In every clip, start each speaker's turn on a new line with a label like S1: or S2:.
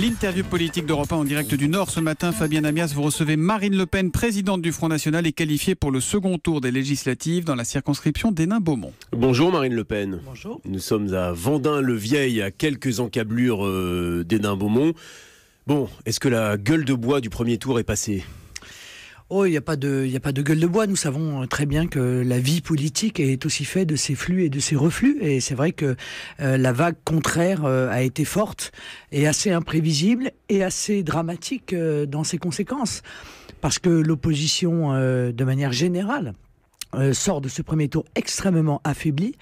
S1: L'interview politique d'Europe 1 en direct du Nord ce matin. Fabien Amias, vous recevez Marine Le Pen, présidente du Front National et qualifiée pour le second tour des législatives dans la circonscription d'Hénin-Beaumont.
S2: Bonjour Marine Le Pen.
S3: Bonjour.
S2: Nous sommes à Vendin-le-Vieil, à quelques encablures d'Hénin-Beaumont. Bon, est-ce que la gueule de bois du premier tour est passée ?
S3: Oh, il n'y a pas de gueule de bois. Nous savons très bien que la vie politique est aussi faite de ses flux et de ses reflux. Et c'est vrai que la vague contraire a été forte et assez imprévisible et assez dramatique dans ses conséquences. Parce que l'opposition, de manière générale, sort de ce premier tour extrêmement affaibli,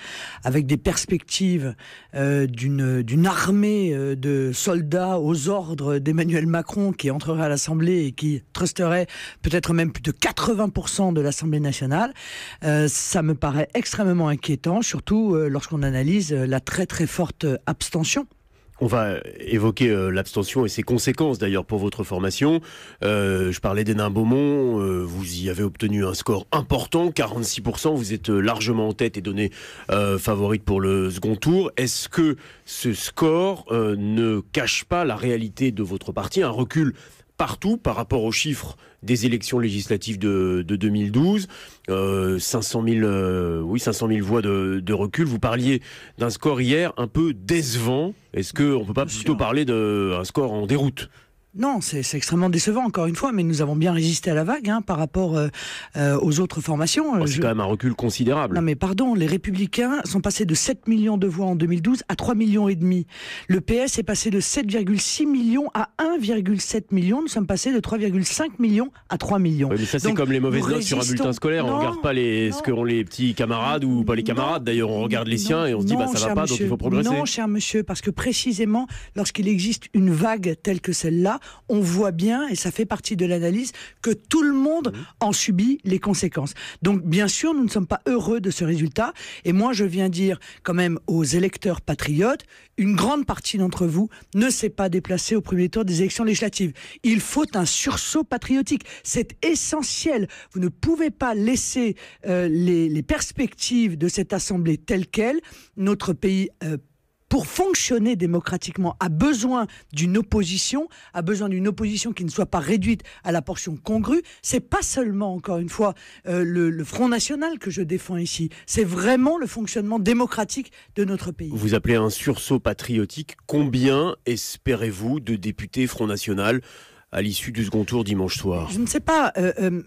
S3: avec des perspectives d'une armée de soldats aux ordres d'Emmanuel Macron qui entrerait à l'Assemblée et qui trusterait peut-être même plus de 80% de l'Assemblée nationale. Ça me paraît extrêmement inquiétant, surtout lorsqu'on analyse la très très forte abstention.
S2: On va évoquer l'abstention et ses conséquences d'ailleurs pour votre formation. Je parlais d'Hénin-Beaumont, vous y avez obtenu un score important, 46%, vous êtes largement en tête et donné favorite pour le second tour. Est-ce que ce score ne cache pas la réalité de votre parti, un recul partout par rapport aux chiffres des élections législatives de 2012, 500 000 voix de recul. Vous parliez d'un score hier un peu décevant. Est-ce qu'on ne peut pas plutôt parler d'un score en déroute ?
S3: Non, c'est extrêmement décevant, encore une fois, mais nous avons bien résisté à la vague par rapport aux autres formations.
S2: C'est quand même un recul considérable.
S3: Non mais pardon, les Républicains sont passés de 7 millions de voix en 2012 à 3,5 millions. Le PS est passé de 7,6 millions à 1,7 million. Nous sommes passés de 3,5 millions à 3 millions.
S2: Oui, mais ça, c'est comme les mauvaises notes sur un bulletin scolaire. On ne regarde pas ce qu'ont les petits camarades ou pas les camarades. D'ailleurs, on regarde les siens et on se dit ça va pas, donc il faut progresser.
S3: Non, cher monsieur, parce que précisément, lorsqu'il existe une vague telle que celle-là, on voit bien, et ça fait partie de l'analyse, que tout le monde en subit les conséquences. Donc, bien sûr, nous ne sommes pas heureux de ce résultat. Et moi, je viens dire quand même aux électeurs patriotes, une grande partie d'entre vous ne s'est pas déplacée au premier tour des élections législatives. Il faut un sursaut patriotique. C'est essentiel. Vous ne pouvez pas laisser les perspectives de cette Assemblée telles quelles. Notre pays pour fonctionner démocratiquement, a besoin d'une opposition qui ne soit pas réduite à la portion congrue. C'est pas seulement, encore une fois, le Front National que je défends ici. C'est vraiment le fonctionnement démocratique de notre pays.
S2: Vous appelez un sursaut patriotique. Combien espérez-vous de députés Front National à l'issue du second tour dimanche soir?
S3: Je ne sais pas.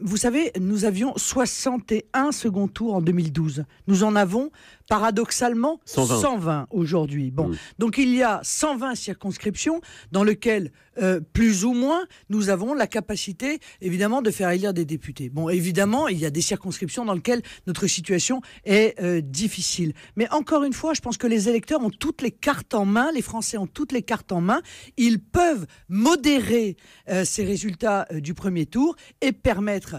S3: Vous savez, nous avions 61 second tours en 2012. Nous en avons, paradoxalement, 120 aujourd'hui. Bon. Donc il y a 120 circonscriptions dans lesquelles, plus ou moins, nous avons la capacité, évidemment, de faire élire des députés. Bon, évidemment, il y a des circonscriptions dans lesquelles notre situation est difficile. Mais encore une fois, je pense que les électeurs ont toutes les cartes en main, les Français ont toutes les cartes en main. Ils peuvent modérer ces résultats du premier tour et permettre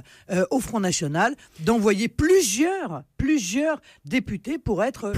S3: au Front National d'envoyer plusieurs députés pour être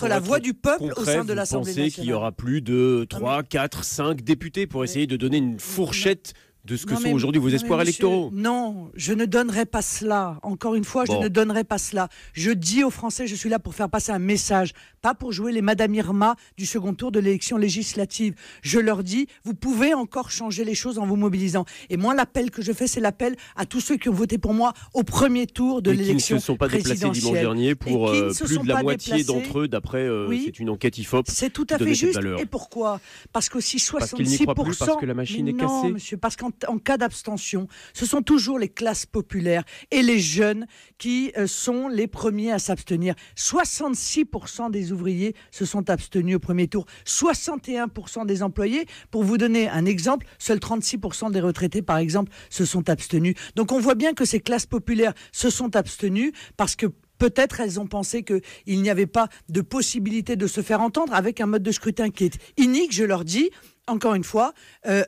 S3: la voix du peuple au sein de l'Assemblée nationale.
S2: Vous pensez qu'il y aura plus de 3, 4, 5 députés pour essayer de donner une fourchette de ce que sont aujourd'hui vos espoirs électoraux?
S3: Non, je ne donnerai pas cela. Encore une fois, je ne donnerai pas cela. Je dis aux Français, je suis là pour faire passer un message, pas pour jouer les Madame Irma du second tour de l'élection législative. Je leur dis, vous pouvez encore changer les choses en vous mobilisant. Et moi, l'appel que je fais, c'est l'appel à tous ceux qui ont voté pour moi au premier tour de l'élection présidentielle.
S2: Qui ne se sont pas déplacés dimanche dernier pour plus de la moitié d'entre eux, d'après c'est une enquête IFOP.
S3: C'est tout à fait juste. Et pourquoi? Parce qu'aussi 66%...
S2: Parce qu'ils n'y croient plus, parce que la machine est cassée.
S3: Non, monsieur, parce qu'en cas d'abstention, ce sont toujours les classes populaires et les jeunes qui sont les premiers à s'abstenir. 66% des ouvriers se sont abstenus au premier tour, 61% des employés. Pour vous donner un exemple, seuls 36% des retraités, par exemple, se sont abstenus. Donc on voit bien que ces classes populaires se sont abstenues parce que peut-être elles ont pensé qu'il n'y avait pas de possibilité de se faire entendre avec un mode de scrutin qui est inique. Je leur dis, encore une fois,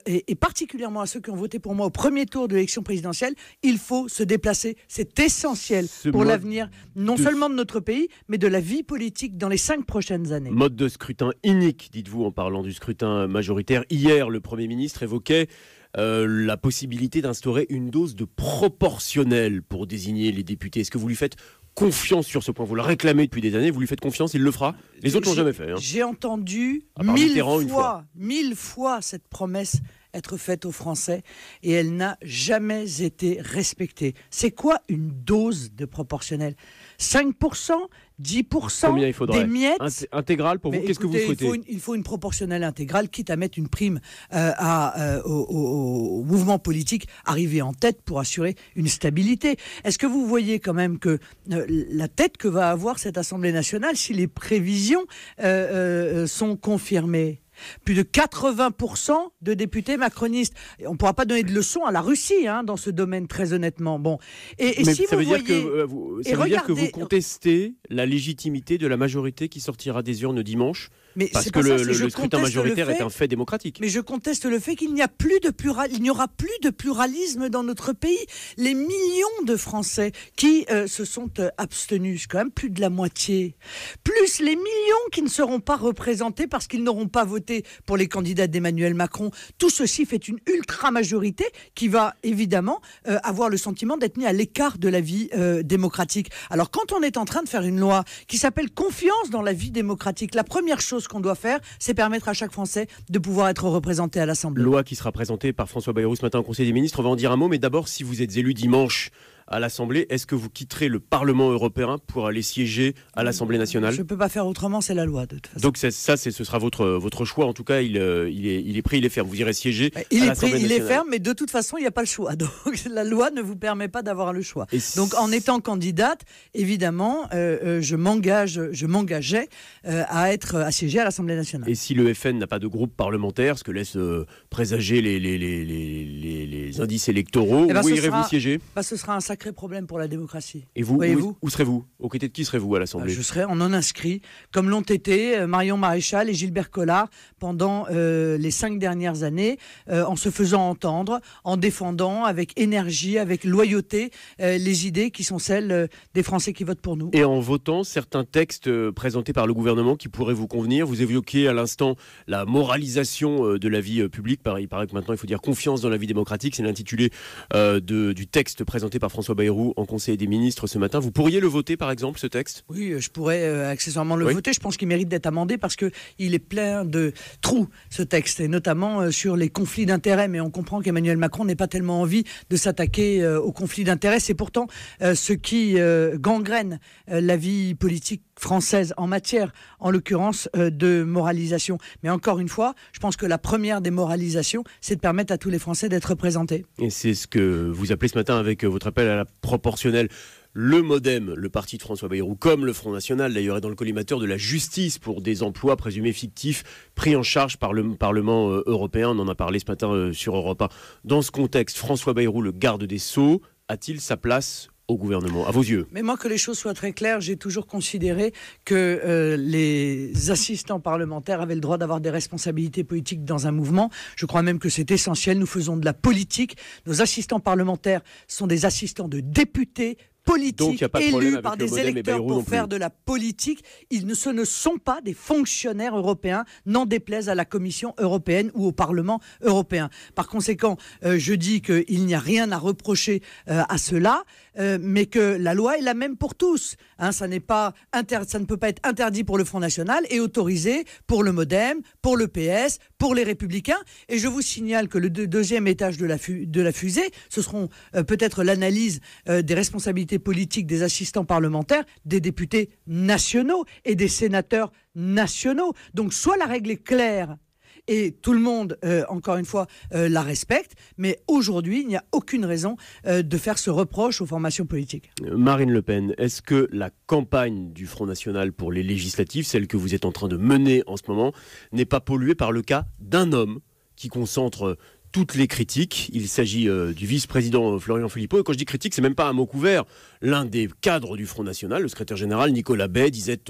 S3: et particulièrement à ceux qui ont voté pour moi au premier tour de l'élection présidentielle, il faut se déplacer. C'est essentiel pour l'avenir, non seulement de notre pays, mais de la vie politique dans les 5 prochaines années.
S2: Mode de scrutin inique, dites-vous, en parlant du scrutin majoritaire. Hier, le Premier ministre évoquait la possibilité d'instaurer une dose de proportionnel pour désigner les députés. Est-ce que vous lui faites confiance sur ce point. Vous le réclamez depuis des années, vous lui faites confiance, il le fera. Les autres l'ont jamais fait.
S3: J'ai entendu mille fois cette promesse être faite aux Français et elle n'a jamais été respectée. C'est quoi une dose de proportionnel ? 5%, 10%,
S2: combien il faudrait ?
S3: des miettes
S2: Intégrale pour vous, qu'est-ce que vous souhaitez ?
S3: Il faut une proportionnelle intégrale, quitte à mettre une prime au mouvement politique arrivé en tête pour assurer une stabilité. Est-ce que vous voyez quand même que la tête que va avoir cette Assemblée nationale, si les prévisions sont confirmées ? Plus de 80% de députés macronistes. Et on ne pourra pas donner de leçons à la Russie dans ce domaine, très honnêtement. Bon. Et
S2: mais
S3: si
S2: ça
S3: vous
S2: veut dire que vous contestez la légitimité de la majorité qui sortira des urnes dimanche, parce que le scrutin majoritaire est un fait démocratique.
S3: Mais je conteste le fait qu'il n'y aura plus de pluralisme dans notre pays. Les millions de Français qui se sont abstenus, c'est quand même plus de la moitié, plus les millions qui ne seront pas représentés parce qu'ils n'auront pas voté pour les candidats d'Emmanuel Macron. Tout ceci fait une ultra-majorité qui va évidemment avoir le sentiment d'être mis à l'écart de la vie démocratique. Alors quand on est en train de faire une loi qui s'appelle confiance dans la vie démocratique, la première chose qu'on doit faire, c'est permettre à chaque Français de pouvoir être représenté à l'Assemblée.
S2: Loi qui sera présentée par François Bayrou ce matin au Conseil des ministres. On va en dire un mot, mais d'abord, si vous êtes élu dimanche à l'Assemblée, est-ce que vous quitterez le Parlement européen pour aller siéger à l'Assemblée nationale ?
S3: Je ne peux pas faire autrement, c'est la loi de toute façon.
S2: Donc ce sera votre choix. En tout cas, il est pris, il est ferme. Vous irez siéger à l'Assemblée nationale.
S3: Il est ferme, mais de toute façon, il n'y a pas le choix. Donc la loi ne vous permet pas d'avoir le choix. Donc en étant candidate, évidemment, je m'engageais à siéger à l'Assemblée nationale.
S2: Et si le FN n'a pas de groupe parlementaire, ce que laissent présager les indices électoraux, où irez-vous siéger ?
S3: Ce sera un sacré problème pour la démocratie.
S2: Et vous, où serez-vous ? Aux côtés de qui serez-vous à l'Assemblée ?
S3: Je serai en non-inscrit, comme l'ont été Marion Maréchal et Gilbert Collard pendant les 5 dernières années, en se faisant entendre, en défendant avec énergie, avec loyauté, les idées qui sont celles des Français qui votent pour nous.
S2: Et en votant certains textes présentés par le gouvernement qui pourraient vous convenir, vous évoquiez à l'instant la moralisation de la vie publique. Il paraît que maintenant il faut dire confiance dans la vie démocratique, c'est l'intitulé du texte présenté par François Bayrou en Conseil des ministres ce matin. Vous pourriez le voter, par exemple, ce texte ?
S3: Oui, je pourrais accessoirement le voter. Je pense qu'il mérite d'être amendé parce qu'il est plein de trous, ce texte, et notamment sur les conflits d'intérêts. Mais on comprend qu'Emmanuel Macron n'ait pas tellement envie de s'attaquer aux conflits d'intérêts. C'est pourtant ce qui gangrène la vie politique française en matière, en l'occurrence, de moralisation. Mais encore une fois, je pense que la première des moralisations, c'est de permettre à tous les Français d'être représentés.
S2: Et c'est ce que vous appelez ce matin avec votre appel à la proportionnelle. Le MoDem, le parti de François Bayrou, comme le Front National d'ailleurs, est dans le collimateur de la justice pour des emplois présumés fictifs pris en charge par le Parlement européen. On en a parlé ce matin sur Europe 1. Dans ce contexte, François Bayrou, le garde des Sceaux, a-t-il sa place au gouvernement, à vos yeux?
S3: Mais moi, que les choses soient très claires, j'ai toujours considéré que les assistants parlementaires avaient le droit d'avoir des responsabilités politiques dans un mouvement. Je crois même que c'est essentiel. Nous faisons de la politique. Nos assistants parlementaires sont des assistants de députés politiques élus par des électeurs pour faire de la politique. Ce ne sont pas des fonctionnaires européens, n'en déplaise à la Commission européenne ou au Parlement européen. Par conséquent, je dis qu'il n'y a rien à reprocher à cela, mais que la loi est la même pour tous. Ça ne peut pas être interdit pour le Front National et autorisé pour le MoDem, pour le PS, pour les Républicains. Et je vous signale que le deuxième étage de la fusée, ce seront peut-être l'analyse des responsabilités politiques des assistants parlementaires, des députés nationaux et des sénateurs nationaux. Donc soit la règle est claire et tout le monde, encore une fois, la respecte, mais aujourd'hui, il n'y a aucune raison de faire ce reproche aux formations politiques.
S2: Marine Le Pen, est-ce que la campagne du Front National pour les législatives, celle que vous êtes en train de mener en ce moment, n'est pas polluée par le cas d'un homme qui concentre toutes les critiques? Il s'agit du vice-président Florian Philippot. Et quand je dis critique, c'est même pas un mot couvert. L'un des cadres du Front National, le secrétaire général Nicolas Bay, disait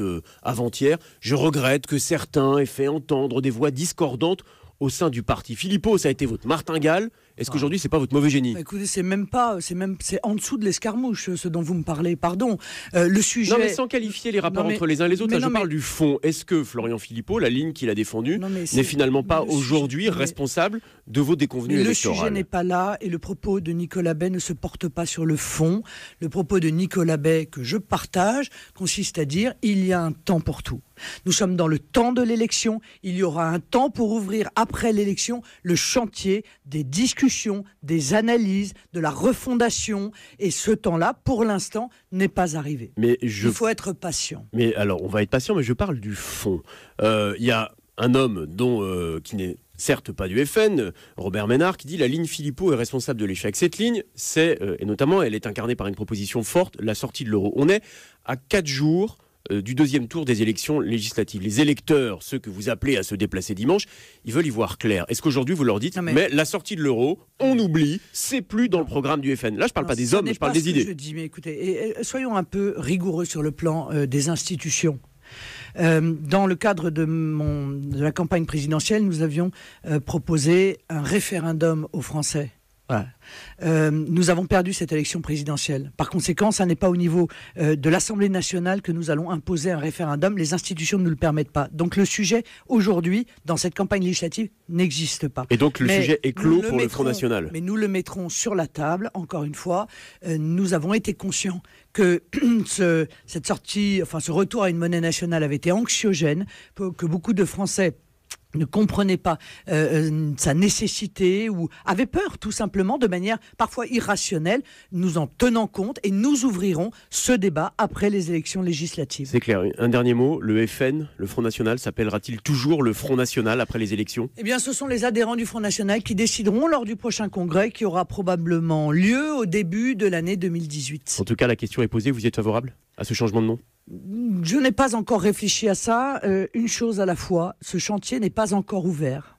S2: avant-hier « Je regrette que certains aient fait entendre des voix discordantes au sein du parti. Philippot, ça a été votre martingale. Est-ce qu'aujourd'hui, c'est pas votre mauvais génie?
S3: Écoutez, c'est en dessous de l'escarmouche, ce dont vous me parlez, pardon. Le sujet...
S2: Non, mais sans qualifier les rapports entre les uns et les autres, là, je parle du fond. Est-ce que Florian Philippot, la ligne qu'il a défendue, n'est finalement pas aujourd'hui responsable de vos déconvenues électorales?
S3: Le sujet n'est pas là et le propos de Nicolas Bay ne se porte pas sur le fond. Le propos de Nicolas Bay, que je partage, consiste à dire il y a un temps pour tout. Nous sommes dans le temps de l'élection. Il y aura un temps pour ouvrir, après l'élection, le chantier des discussions, des analyses, de la refondation. Et ce temps-là, pour l'instant, n'est pas arrivé. Il faut être patient.
S2: Mais alors, on va être patient, mais je parle du fond. Il y a un homme qui n'est certes pas du FN, Robert Ménard, qui dit la ligne Philippot est responsable de l'échec. Cette ligne, et notamment, elle est incarnée par une proposition forte, la sortie de l'euro. On est à 4 jours du deuxième tour des élections législatives. Les électeurs, ceux que vous appelez à se déplacer dimanche, ils veulent y voir clair. Est-ce qu'aujourd'hui vous leur dites mais la sortie de l'euro, on oublie, c'est plus dans le programme du FN? Là, je ne parle pas des hommes, je parle des idées.
S3: Je dis, mais écoutez, soyons un peu rigoureux sur le plan des institutions. Dans le cadre de la campagne présidentielle, nous avions proposé un référendum aux Français. Voilà. Nous avons perdu cette élection présidentielle. Par conséquent, ça n'est pas au niveau de l'Assemblée nationale que nous allons imposer un référendum. Les institutions ne nous le permettent pas. Donc le sujet, aujourd'hui, dans cette campagne législative, n'existe pas.
S2: Et donc le sujet est clos pour le Front National.
S3: Mais nous le mettrons sur la table, encore une fois. Nous avons été conscients que cette sortie, ce retour à une monnaie nationale avait été anxiogène, que beaucoup de Français ne comprenaient pas sa nécessité ou avaient peur tout simplement de manière parfois irrationnelle, nous en tenant compte et nous ouvrirons ce débat après les élections législatives.
S2: C'est clair. Un dernier mot, le FN, le Front National, s'appellera-t-il toujours le Front National après les élections?
S3: Eh bien, ce sont les adhérents du Front National qui décideront lors du prochain congrès qui aura probablement lieu au début de l'année 2018.
S2: En tout cas, la question est posée. Vous êtes favorable à ce changement de nom?
S3: Je n'ai pas encore réfléchi à ça. Une chose à la fois, ce chantier n'est pas encore ouvert.